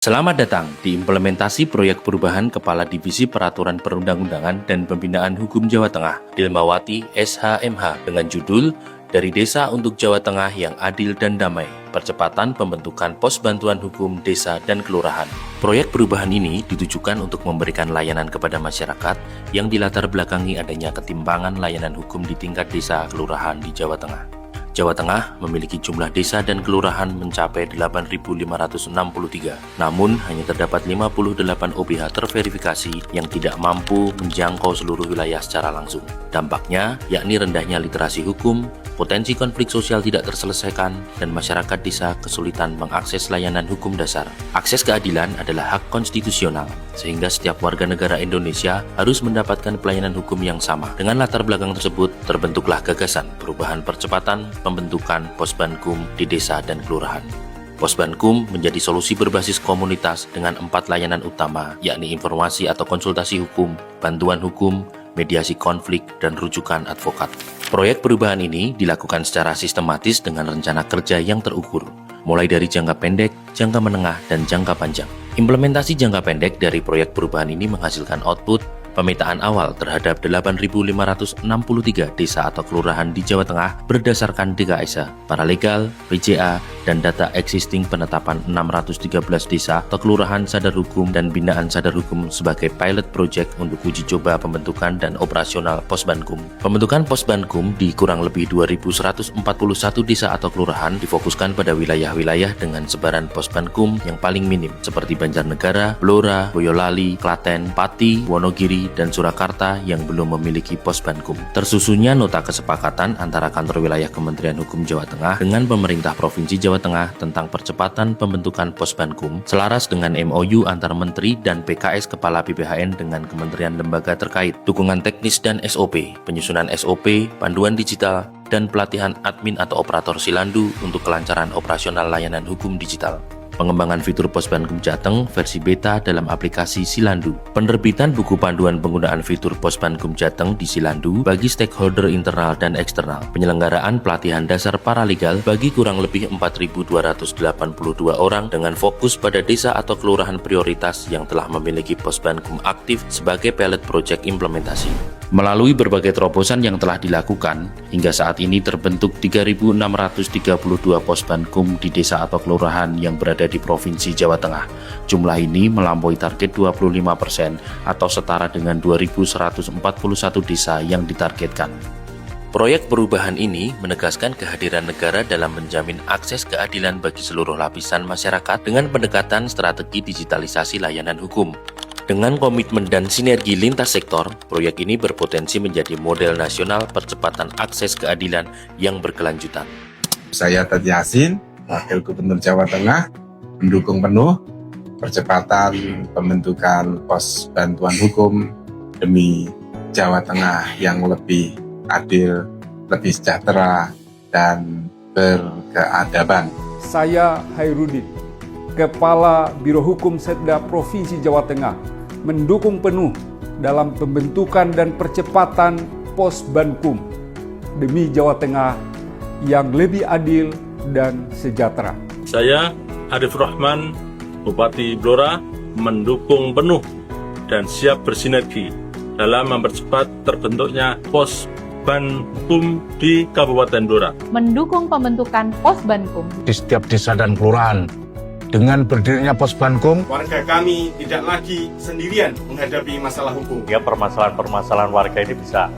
Selamat datang di implementasi proyek perubahan Kepala Divisi Peraturan Perundang-undangan dan Pembinaan Hukum Jawa Tengah, Dilmawati SHMH, dengan judul Dari Desa untuk Jawa Tengah yang Adil dan Damai, Percepatan Pembentukan Pos Bantuan Hukum Desa dan Kelurahan. Proyek perubahan ini ditujukan untuk memberikan layanan kepada masyarakat yang dilatar belakangi adanya ketimpangan layanan hukum di tingkat desa kelurahan di Jawa Tengah. Jawa Tengah memiliki jumlah desa dan kelurahan mencapai 8.563, namun hanya terdapat 58 OPH terverifikasi yang tidak mampu menjangkau seluruh wilayah secara langsung. Dampaknya yakni rendahnya literasi hukum, potensi konflik sosial tidak terselesaikan, dan masyarakat desa kesulitan mengakses layanan hukum dasar. Akses keadilan adalah hak konstitusional, sehingga setiap warga negara Indonesia harus mendapatkan pelayanan hukum yang sama. Dengan latar belakang tersebut, terbentuklah gagasan perubahan percepatan pembentukan Posbankum di desa dan kelurahan. Posbankum menjadi solusi berbasis komunitas dengan 4 layanan utama, yakni informasi atau konsultasi hukum, bantuan hukum, mediasi konflik, dan rujukan advokat. Proyek perubahan ini dilakukan secara sistematis dengan rencana kerja yang terukur, mulai dari jangka pendek, jangka menengah, dan jangka panjang. Implementasi jangka pendek dari proyek perubahan ini menghasilkan output pemetaan awal terhadap 8.563 desa atau kelurahan di Jawa Tengah berdasarkan DKSA, paralegal, PJA, dan data existing penetapan 613 desa atau kelurahan sadar hukum dan binaan sadar hukum sebagai pilot project untuk uji coba pembentukan dan operasional Posbankum. Pembentukan Posbankum di kurang lebih 2.141 desa atau kelurahan difokuskan pada wilayah-wilayah dengan sebaran Posbankum yang paling minim seperti Banjarnegara, Blora, Boyolali, Klaten, Pati, Wonogiri, dan Surakarta yang belum memiliki Posbankum. Tersusunnya nota kesepakatan antara kantor wilayah Kementerian Hukum Jawa Tengah dengan pemerintah Provinsi Jawa Tengah tentang percepatan pembentukan Posbankum selaras dengan MOU antar Menteri dan PKS Kepala BPHN dengan kementerian lembaga terkait, dukungan teknis dan SOP, penyusunan SOP, panduan digital, dan pelatihan admin atau operator Silandu untuk kelancaran operasional layanan hukum digital. Pengembangan fitur Posbankum Jateng versi beta dalam aplikasi Silandu. Penerbitan buku panduan penggunaan fitur Posbankum Jateng di Silandu bagi stakeholder internal dan eksternal. Penyelenggaraan pelatihan dasar paralegal bagi kurang lebih 4.282 orang dengan fokus pada desa atau kelurahan prioritas yang telah memiliki Posbankum aktif sebagai pilot project implementasi. Melalui berbagai terobosan yang telah dilakukan, hingga saat ini terbentuk 3.632 Posbankum di desa atau kelurahan yang berada di Provinsi Jawa Tengah. Jumlah ini melampaui target 25% atau setara dengan 2.141 desa yang ditargetkan. Proyek perubahan ini menegaskan kehadiran negara dalam menjamin akses keadilan bagi seluruh lapisan masyarakat dengan pendekatan strategi digitalisasi layanan hukum. Dengan komitmen dan sinergi lintas sektor, proyek ini berpotensi menjadi model nasional percepatan akses keadilan yang berkelanjutan. Saya Ted Yasin, Wakil Gubernur Jawa Tengah, mendukung penuh percepatan pembentukan pos bantuan hukum demi Jawa Tengah yang lebih adil, lebih sejahtera, dan berkeadaban. Saya Hairudin, Kepala Biro Hukum Setda Provinsi Jawa Tengah, mendukung penuh dalam pembentukan dan percepatan Posbankum demi Jawa Tengah yang lebih adil dan sejahtera. Saya Arif Rahman, Bupati Blora, mendukung penuh dan siap bersinergi dalam mempercepat terbentuknya Posbankum di Kabupaten Blora. Mendukung pembentukan Posbankum di setiap desa dan kelurahan. Dengan berdirinya Posbankum, warga kami tidak lagi sendirian menghadapi masalah hukum. Ya, permasalahan-permasalahan warga ini bisa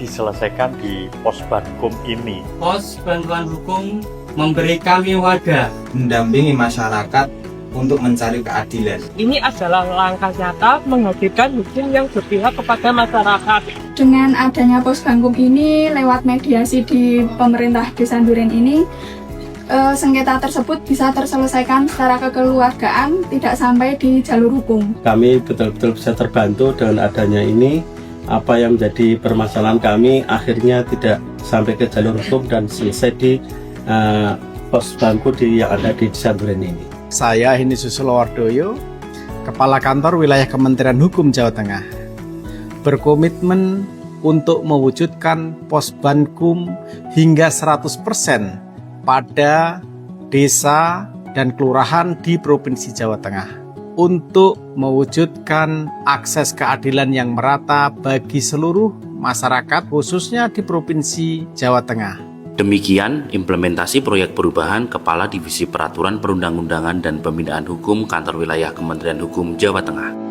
diselesaikan di Posbankum ini. Pos bantuan hukum memberi kami warga mendampingi masyarakat untuk mencari keadilan. Ini adalah langkah nyata menghadirkan hukum yang berpihak kepada masyarakat. Dengan adanya Posbankum ini, lewat mediasi di pemerintah Desa Duren ini, sengketa tersebut bisa terselesaikan secara kekeluargaan, tidak sampai di jalur hukum. Kami betul-betul bisa terbantu dengan adanya ini. Apa yang menjadi permasalahan kami akhirnya tidak sampai ke jalur hukum dan selesai di Posbankum yang ada di Desa Duren ini. Saya Heni Susulowardoyo, Kepala Kantor Wilayah Kementerian Hukum Jawa Tengah, berkomitmen untuk mewujudkan Posbankum hingga 100% pada desa dan kelurahan di Provinsi Jawa Tengah untuk mewujudkan akses keadilan yang merata bagi seluruh masyarakat khususnya di Provinsi Jawa Tengah. Demikian implementasi proyek perubahan Kepala Divisi Peraturan Perundang-undangan dan Pembinaan Hukum Kantor Wilayah Kementerian Hukum Jawa Tengah.